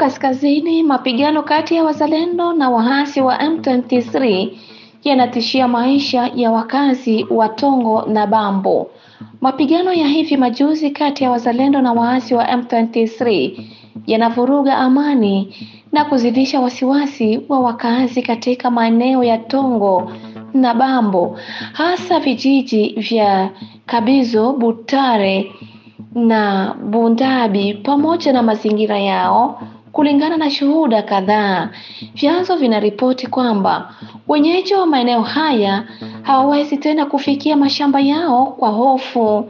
Kaskazini, mapigano kati ya wazalendo na waasi wa M23 yanatishia maisha ya wakazi wa Tongo na Bambo. Mapigano ya hivi majuzi kati ya wazalendo na waasi wa M23 yanavuruga amani na kuzidisha wasiwasi wa wakazi katika maeneo ya Tongo na Bambo, hasa vijiji vya Kabizo, Butare na Bundabi pamoja na mazingira yao. Kulingana na shuhuda kadhaa, vyanzo vinaripoti kwamba wenyeji wa maeneo haya hawawezi tena kufikia mashamba yao kwa hofu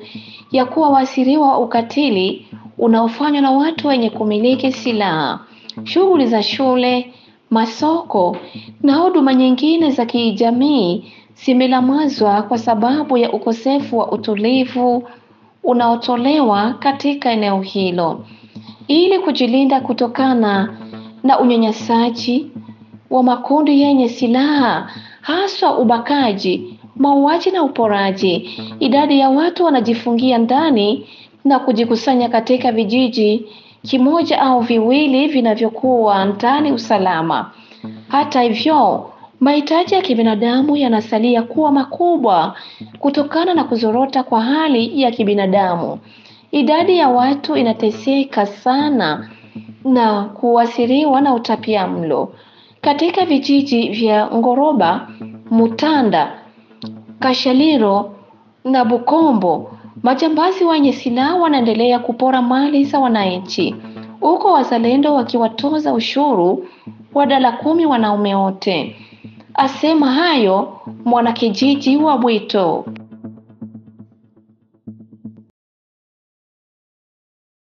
ya kuwa wasiriwa wa ukatili unaofanywa na watu wenye kumiliki silaha. Shughuli za shule, masoko na huduma nyingine za kijamii zimelamazwa kwa sababu ya ukosefu wa utulivu unaotolewa katika eneo hilo. Ili kujilinda kutokana na unyanyasaji wa makundi yenye silaha, hasa ubakaji, mauaji na uporaji, idadi ya watu wanajifungia ndani na kujikusanya katika vijiji kimoja au viwili vinavyokuwa ndani usalama. Hata hivyo, mahitaji ya kibinadamu yanasalia kuwa makubwa kutokana na kuzorota kwa hali ya kibinadamu. Idadi ya watu inateseka sana na kuathiriwa na utapiamlo. Katika vijiji vya Ngoroba, Mutanda, Kashaliro na Bukombo, majambazi wenye silaha wanaendelea kupora mali za wananchi, huko wazalendo wakiwatoza ushuru wa $10 wanaume wote. Asema hayo mwanakijiji wa Bwito.